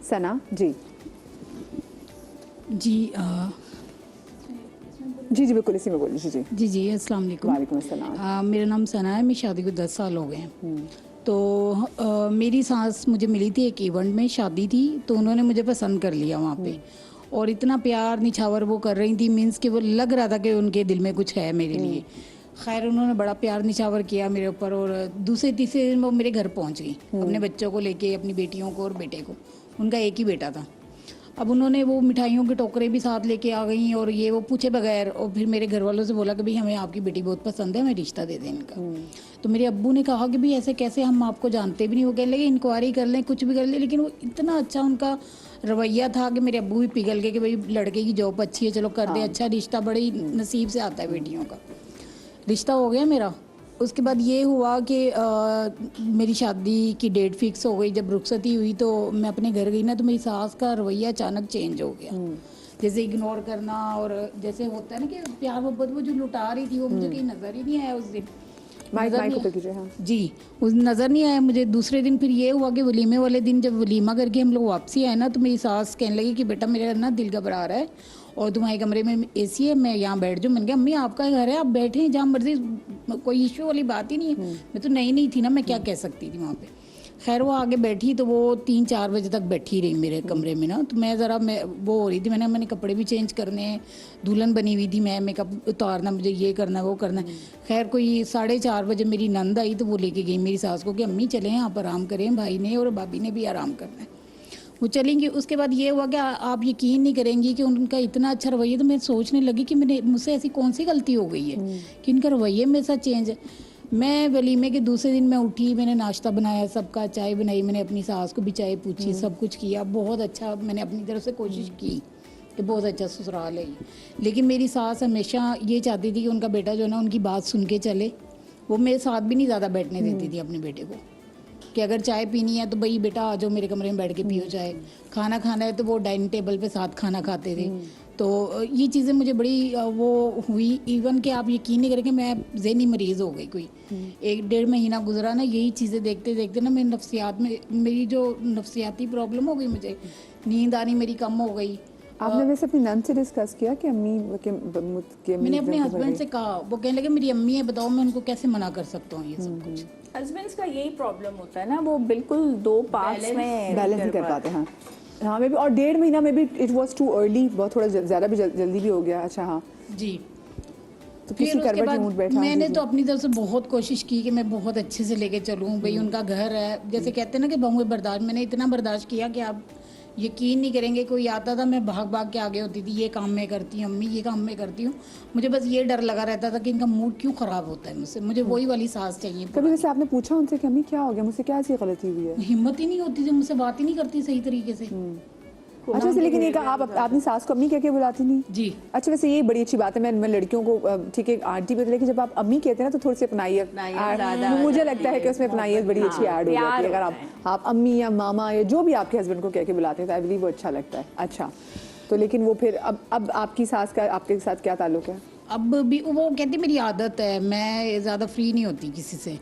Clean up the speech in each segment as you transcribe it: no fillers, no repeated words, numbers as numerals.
ثنا جی جی جی جی بالکل اسی میں بولیے. جی جی جی جی السلام علیکم. وعلیکم السلام. میرا نام ثنا ہے. میری شادی کو 10 سال ہو گئے ہیں. تو میری سانس مجھے ملی تھی ایک ایونٹ میں, شادی تھی تو انہوں نے مجھے پسند کر لیا وہاں پہ, اور اتنا پیار نچھاور وہ کر رہی تھی, مینس کہ وہ لگ رہا تھا کہ ان کے دل میں کچھ ہے میرے لیے. خیر انہوں نے بڑا پیار نچھاور کیا میرے اوپر, اور دوسرے تیسرے دن وہ میرے گھر پہنچ گئی اپنے بچوں کو لے کے, اپنی بیٹیوں کو اور بیٹے کو. ان کا ایک ہی بیٹا تھا. اب انہوں نے وہ مٹھائیوں کے ٹوکرے بھی ساتھ لے کے آ گئیں, اور یہ وہ پوچھے بغیر, اور پھر میرے گھر والوں سے بولا کہ بھائی ہمیں آپ کی بیٹی بہت پسند ہے, ہمیں رشتہ دے دیں ان کا. تو میرے ابو نے کہا کہ بھائی ایسے کیسے, ہم آپ کو جانتے بھی نہیں. وہ کہنے لگے انکوائری کر لیں, کچھ بھی کر لیں. لیکن وہ اتنا اچھا ان کا رویہ تھا کہ میرے ابو بھی پگھل گئے کہ بھائی لڑکے کی جاب اچھی ہے, چلو کر دیں, اچھا رشتہ بڑی نصیب سے آتا ہے بیٹیوں کا. رشتہ ہو گیا میرا. اس کے بعد یہ ہوا کہ میری شادی کی ڈیٹ فکس ہو گئی. جب رخصتی ہوئی تو میں اپنے گھر گئی نا, تو میری ساس کا رویہ اچانک چینج ہو گیا. جیسے اگنور کرنا, اور جیسے ہوتا ہے نا کہ پیار محبت وہ جو لٹا رہی تھی وہ مجھے کہیں نظر ہی نہیں آیا اس دن. جی اس نظر نہیں آیا مجھے. دوسرے دن پھر یہ ہوا کہ ولیمے والے دن جب ولیمہ کر کے ہم لوگ واپسی آئے نا, تو میری ساس کہنے لگی کہ بیٹا میرا نا دل گھبرا رہا ہے, اور تمہارے کمرے میں اے سی ہے, میں یہاں بیٹھ جاؤں. میں نے کہا امی آپ کا گھر ہے, آپ بیٹھیں جہاں مرضی, کوئی ایشو والی بات ہی نہیں ہے. میں تو نئی تھی نا, میں کیا کہہ سکتی تھی وہاں پہ. خیر وہ آگے بیٹھی تو وہ 3-4 بجے تک بیٹھی رہی میرے کمرے میں نا. تو میں ذرا وہ ہو رہی تھی, میں نے کپڑے بھی چینج کرنے ہیں, دلہن بنی ہوئی تھی میں, میک اپ اتارنا, مجھے یہ کرنا وہ کرنا. خیر کوئی 4:30 بجے میری نند آئی تو وہ لے کے گئی میری ساس کو کہ امی چلیں آپ آرام کریں, بھائی نے اور بھابھی نے بھی آرام کرنا ہے. وہ چلیں گی. اس کے بعد یہ ہوا کہ آپ یقین نہیں کریں گی کہ ان کا اتنا اچھا رویہ. تو میں سوچنے لگی کہ مجھ سے ایسی کون سی غلطی ہو گئی ہے کہ ان کا رویہ میرے ساتھ چینج ہے. میں ولیمے کے دوسرے دن میں اٹھی, میں نے ناشتہ بنایا سب کا, چائے بنائی, میں نے اپنی ساس کو بھی چائے پوچھی, سب کچھ کیا بہت اچھا. میں نے اپنی طرف سے کوشش کی کہ بہت اچھا سسرال ہے. لیکن میری ساس ہمیشہ یہ چاہتی تھی کہ ان کا بیٹا جو ہے نا ان کی بات سن کے چلے. وہ میرے ساتھ بھی نہیں زیادہ بیٹھنے دیتی تھی اپنے بیٹے کو, کہ اگر چائے پینی ہے تو بھائی بیٹا آ جاؤ میرے کمرے میں بیٹھ کے پیو چائے, کھانا کھانا ہے تو وہ ڈائننگ ٹیبل پہ ساتھ کھانا کھاتے تھے. تو یہ چیزیں مجھے بڑی وہ ہوئی. ایون کہ آپ یقین نہیں کریں کہ میں ذہنی مریض ہو گئی. کوئی 1-1.5 مہینہ گزرا نا یہی چیزیں دیکھتے دیکھتے نا, میری نفسیات میں میری جو نفسیاتی پرابلم ہو گئی, مجھے نیند آنی میری کم ہو گئی. آپ نے ویسے اپنی نند سے ڈسکس کیا کہ امی میں نے اپنے ہسبینڈ سے کہا, وہ کہنے لگے میری امی ہے, بتاؤ میں ان کو کیسے منع کر سکتا ہوں یہ سب کچھ. ہسبینڈس کا یہی پرابلم ہوتا ہے نا, وہ بالکل 2 پارٹس میں بیلنس نہیں کر پاتے. ہاں میں بھی, اور 1.5 مہینہ میں بھی اٹ واز ٹو ارلی, بہت تھوڑا زیادہ بھی جلدی بھی ہو گیا. اچھا ہاں جی. تو پھر کسی اس کے کروٹ بعد اونٹ بیٹھا. میں نے تو اپنی طرف سے بہت کوشش کی کہ میں بہت اچھے سے لے کے چلوں. بھائی ان کا گھر ہے, جیسے کہتے ہیں نا کہ بہویں برداشت, میں نے اتنا برداشت کیا کہ آپ یقین نہیں کریں گے. کوئی آتا تھا میں بھاگ بھاگ کے آگے ہوتی تھی, یہ کام میں کرتی ہوں امی, یہ کام میں کرتی ہوں. مجھے بس یہ ڈر لگا رہتا تھا کہ ان کا موڈ کیوں خراب ہوتا ہے مجھ سے. مجھے وہی والی سانس چاہیے. کبھی ویسے آپ نے پوچھا ان سے کہ امی کیا ہو گیا, مجھ سے کیا ایسی غلطی ہوئی ہے؟ ہمت ہی نہیں ہوتی تھی, مجھ سے بات ہی نہیں کرتی صحیح طریقے سے. اچھا لیکن یہ کہ آپ اپنی ساس کو امی کہہ کے بلاتی نہیں؟ جی. اچھا ویسے یہ بڑی اچھی بات ہے. میں لڑکیوں کو ٹھیک ہے آنٹی پہ, لیکن جب آپ امی کہتے ہیں نا تو تھوڑی سی اپنائیت, مجھے لگتا ہے کہ اس میں اپنائیت بڑی اچھی ایڈ ہو جاتی ہے. اگر آپ امی یا ماما یا جو بھی آپ کے ہسبینڈ کو کہہ کے بلاتے ہیں تو آئی بلیو وہ اچھا لگتا ہے. اچھا تو لیکن وہ پھر اب آپ کی ساس کا آپ کے ساتھ کیا تعلق ہے؟ اب بھی وہ کہتی میری عادت ہے, میں زیادہ فری نہیں ہوتی کسی سے.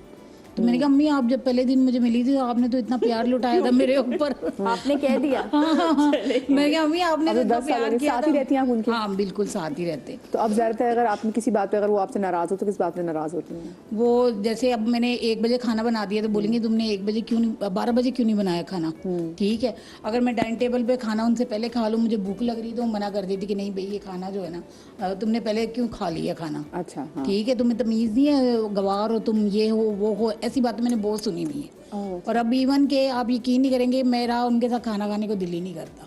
تو میں نے کہا امی آپ جب پہلے دن مجھے ملی تھی آپ نے تو اتنا پیار لٹایا تھا میرے اوپر. آپ نے کہہ دیا. میں نے کہا امی آپ نے تو اتنا پیار کیا ساتھ ہی رہتی ہیں آپ ان کے؟ ہاں بالکل ساتھ ہی رہتے. تو اب زیادہ تر اگر آپ کسی بات پہ اگر وہ آپ سے ناراض ہو تو کس بات پہ ناراض ہوتی ہیں وہ؟ جیسے اب میں نے 1 بجے کھانا بنا دیا تو بولیں گے تم نے 1 بجے کیوں نہیں, 12 بجے کیوں نہیں بنایا کھانا. ٹھیک ہے اگر میں ڈائننگ ٹیبل پہ کھانا ان سے پہلے کھا لوں, مجھے بھوک لگ رہی تو منع کر دیتی کہ نہیں بھائی یہ کھانا جو ہے نا تم نے پہلے کیوں کھا لیا کھانا. اچھا ٹھیک ہے تمہیں تمیز نہیں ہے, گوار ہو تم, یہ ہو وہ ہو, ایسی باتیں میں نے بہت سنی ہوئی ہیں. اور اب ایون کہ آپ یقین نہیں کریں گے میرا ان کے ساتھ کھانا کھانے کو دل ہی نہیں کرتا.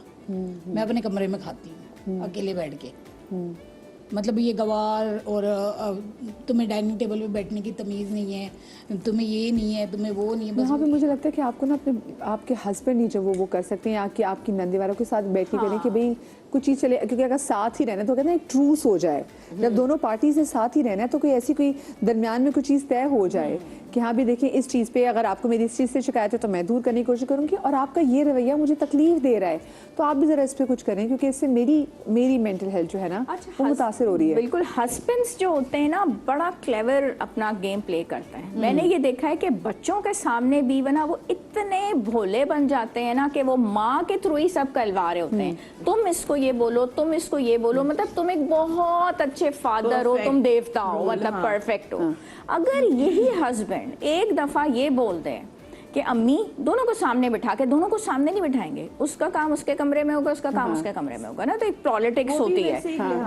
میں اپنے کمرے میں کھاتی ہوں اکیلے بیٹھ کے. مطلب یہ گوار, اور تمہیں ڈائننگ ٹیبل پہ بیٹھنے کی تمیز نہیں ہے, تمہیں یہ نہیں ہے, تمہیں وہ نہیں ہے. بس یہاں پہ مجھے لگتا ہے کہ آپ کو نا اپنے آپ کے ہسبینڈ ہی جو وہ کر سکتے ہیں, کہ آپ کی نندے والوں کے ساتھ بیٹھ کے کریں کہ بھئی کچھ چیز چلے, کیونکہ اگر ساتھ ہی رہنا تو کہتے ہیں ایک ٹروس ہو جائے. جب دونوں پارٹیز نے ساتھ ہی رہنا ہے تو کوئی ایسی کوئی درمیان میں کوئی چیز طے ہو جائے کہ ہاں بھی دیکھیں اس چیز پہ اگر آپ کو میری اس چیز سے شکایت ہے تو میں دور کرنے کی کوشش کروں گی, اور آپ کا یہ رویہ مجھے تکلیف دے رہا ہے تو آپ بھی ذرا اس پہ کچھ کریں, کیونکہ اس سے میری مینٹل ہیلتھ جو ہے نا وہ متاثر ہو رہی ہے. بالکل. ہسبینڈس جو ہوتے ہیں نا بڑا کلیور اپنا گیم پلے کرتے ہیں. میں نے یہ دیکھا ہے کہ بچوں کے سامنے بھی نا وہ اتنے بھولے بن جاتے ہیں نا کہ وہ ماں کے تھرو ہی سب کلوا رہے ہوتے ہیں. تم اس کو یہ بولو, تم اس کو یہ بولو, مطلب تم ایک بہت اچھے فادر ہو, تم دیوتا ہو, مطلب پرفیکٹ ہو. اگر یہی ہسبینڈ ایک دفعہ یہ بول دے کہ امی, دونوں کو سامنے بٹھا کے, دونوں کو سامنے نہیں بٹھائیں گے, اس کا کام اس کے کمرے میں ہوگا, اس کا کام اس کے کمرے میں ہوگا نا, تو ایک پالیٹکس ہوتی ہے.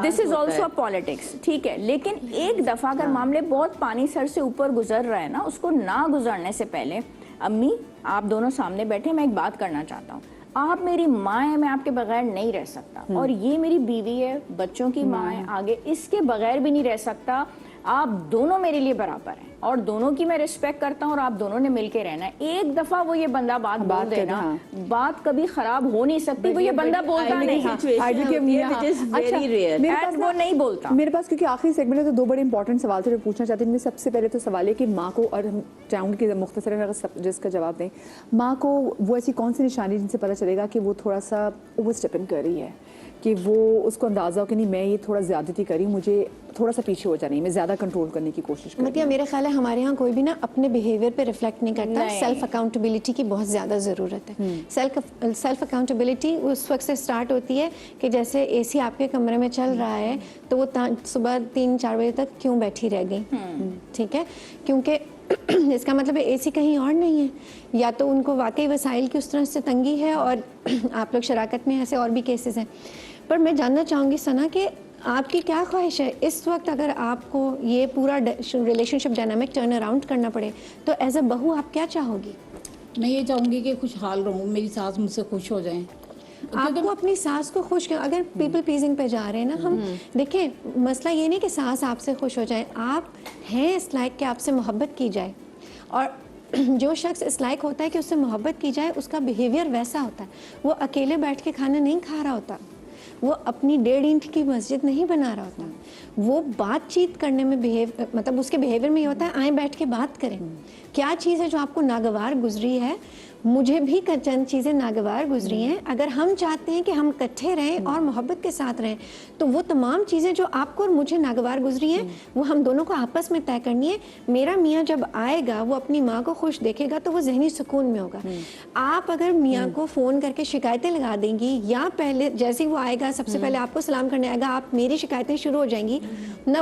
دس از آلسو اے پالیٹکس, ٹھیک ہے. لیکن ایک دفعہ اگر معاملے بہت پانی سر سے اوپر گزر رہا ہے نا, اس کو نہ گزرنے سے پہلے امی آپ دونوں سامنے بیٹھے, میں ایک بات کرنا چاہتا ہوں, آپ میری ماں ہے, میں آپ کے بغیر نہیں رہ سکتا, اور یہ میری بیوی ہے, بچوں کی ماں ہے, آگے اس کے بغیر بھی نہیں رہ سکتا, آپ دونوں میرے لیے برابر ہیں, اور دونوں کی میں رسپیکٹ کرتا ہوں, اور آپ دونوں نے مل کے رہنا ہے. ایک دفعہ وہ یہ بندہ بات بول دے نا, بات کبھی خراب ہو نہیں سکتی. وہ یہ بندہ بولتا نہیں, وہ نہیں بولتا. میرے پاس کیونکہ آخری سیگمنٹ ہے تو دو بڑے امپورٹنٹ سوال تھے جو پوچھنا چاہتے ہیں. سب سے پہلے تو سوال ہے کہ ماں کو, اور ہم چاہوں گی کہ مختصر جس کا جواب دیں, ماں کو وہ ایسی کون سی نشانی جن سے پتہ چلے گا کہ وہ تھوڑا سا اوور اسٹیپنگ کر رہی ہے, کہ وہ اس کو اندازہ ہو کہ نہیں میں یہ تھوڑا زیادتی کری, مجھے تھوڑا سا پیچھے ہو جانا ہے, میں زیادہ کنٹرول کرنے کی کوشش کروں. مطلب میرا خیال ہے ہمارے ہاں کوئی بھی نا اپنے بیہیویئر پہ ریفلیکٹ نہیں کرتا. سیلف اکاؤنٹیبلٹی کی بہت زیادہ ضرورت ہے. سیلف اکاؤنٹیبلٹی اس وقت سے اسٹارٹ ہوتی ہے کہ جیسے اے سی آپ کے کمرے میں چل رہا ہے تو وہ صبح 3-4 بجے تک کیوں بیٹھی رہ گئی, ٹھیک ہے, کیونکہ اس کا مطلب اے سی کہیں اور نہیں ہے, یا تو ان کو واقعی وسائل کی اس طرح سے تنگی ہے, اور آپ لوگ شراکت میں ایسے اور بھی کیسز ہیں. پر میں جاننا چاہوں گی ثنا کہ آپ کی کیا خواہش ہے اس وقت, اگر آپ کو یہ پورا ریلیشن شپ ڈائنامک ٹرن اراؤنڈ کرنا پڑے تو ایز اے بہو آپ کیا چاہو گی؟ میں یہ چاہوں گی کہ خوشحال رہوں, میری ساس مجھ سے خوش ہو جائیں. آپ کو اپنی ساس کو خوش کریں. اگر پیپل پلیزنگ پہ جا رہے ہیں نا ہم, دیکھیں مسئلہ یہ نہیں کہ ساس آپ سے خوش ہو جائے, آپ ہیں اس لائق کہ آپ سے محبت کی جائے, اور جو شخص اس لائق ہوتا ہے کہ اس سے محبت کی جائے اس کا بیہیویئر ویسا ہوتا ہے. وہ اکیلے بیٹھ کے کھانا نہیں کھا رہا ہوتا, وہ اپنی 1.5 اینٹ کی مسجد نہیں بنا رہا ہوتا, وہ بات چیت کرنے میں مطلب اس کے بیہیویئر میں یہ ہوتا ہے آئیں بیٹھ کے بات کریں, کیا چیز ہے جو آپ کو ناگوار گزری ہے. مجھے بھی چند چیزیں ناگوار گزری ہیں. اگر ہم چاہتے ہیں کہ ہم اکٹھے رہیں اور محبت کے ساتھ رہیں تو وہ تمام چیزیں جو آپ کو اور مجھے ناگوار گزری ہیں وہ ہم دونوں کو آپس میں طے کرنی ہے. میرا میاں جب آئے گا وہ اپنی ماں کو خوش دیکھے گا تو وہ ذہنی سکون میں ہوگا. آپ اگر میاں کو فون کر کے شکایتیں لگا دیں گی, یا پہلے جیسے ہی وہ آئے گا سب سے پہلے آپ کو سلام کرنے آئے گا, آپ میری شکایتیں شروع ہو جائیں گی, نہ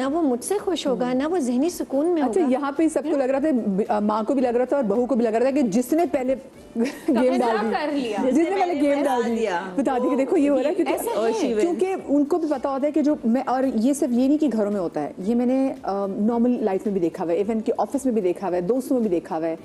وہ مجھ سے خوش ہوگا, نہ وہ ذہنی سکون میں ہوگا. اچھا, یہاں پہ سب کو لگ رہا تھا, ماں کو بھی لگ رہا تھا اور بہو کو بھی لگ رہا تھا کہ جس نے پہلے گیم ڈال دیا, بتا دی کہ دیکھو یہ ہو رہا ہے, کیونکہ ان کو بھی پتا ہوتا ہے کہ جو میں, اور یہ صرف یہ نہیں کہ گھروں میں ہوتا ہے, یہ میں نے نارمل لائف میں بھی دیکھا ہوا ہے, ایون کہ آفس میں بھی دیکھا ہوا ہے, دوستوں میں بھی دیکھا ہوا ہے,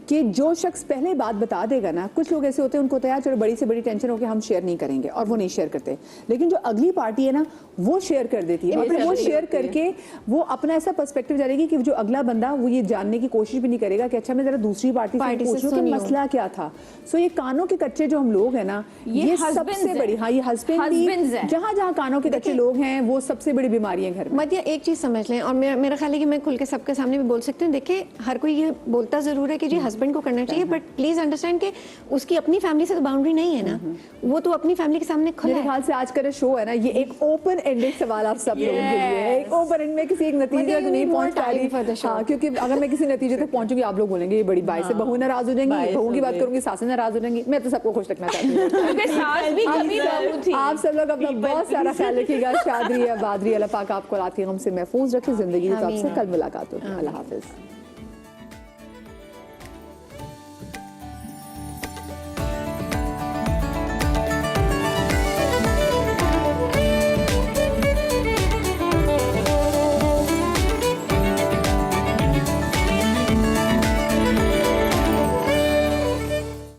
کہ جو شخص پہلے بات بتا دے گا نا, کچھ لوگ ایسے ہوتے ہیں ان کو ہوتا ہے چلو بڑی سے بڑی ٹینشن ہو کہ ہم شیئر نہیں کریں گے, اور وہ نہیں شیئر کرتے, لیکن جو اگلی پارٹی ہے نا وہ شیئر کر دیتی ہے, اور پھر وہ شیئر کر کے وہ اپنا ایسا پرسپیکٹو ڈالے گی کہ جو اگلا بندہ وہ یہ جاننے کی کوشش بھی نہیں کرے گا کہ اچھا میں ذرا دوسری پارٹی سے پوچھوں کہ مسئلہ کیا تھا. سو یہ کانوں کے کچے جو ہم لوگ ہیں نا, یہ سب سے بڑی, ہاں یہ ہسبینڈ, جہاں جہاں کانوں کے کچے لوگ ہیں وہ سب سے بڑی بیماری ہے گھر میں. مدیہ ایک چیز سمجھ لیں, اور میرا خیال ہے کہ میں کھل کے سب کے سامنے بھی بول سکتی ہوں, دیکھیں ہر کوئی یہ بولتا ضرور ہے کہ جی ہسبینڈ کو کرنا چاہیے, بٹ پلیز انڈرسٹینڈ کہ اس کی اپنی فیملی سے تو باؤنڈری نہیں ہے نا, وہ تو اپنی فیملی کے سامنے کھلا ہے. میرے خیال سے آج کا شو ہے نا یہ ایک اوپن اینڈڈ سوال آپ سب لوگوں کے لیے ہے, ایک اوپن اینڈ میں کسی ایک نتیجے تک نہیں پہنچ پا رہی, کیونکہ اگر میں کسی نتیجے تک پہنچوں گی آپ لوگ بولیں گے یہ بڑی باعث ہے, بہو ناراض ہو جائیں گی, بہو کی بات کروں گی ساسیں ناراض ہو جائیں گی. میں تو سب کو خوش رکھنا چاہتی ہوں. آپ سب لوگ اپنا بہت سارا خیال رکھیے گا. شادری یا بادری, اللہ پاک آپ کو رات کے غم سے محفوظ رکھے, زندگی تو آپ سے کل ملاقات ہوگی. اللہ حافظ.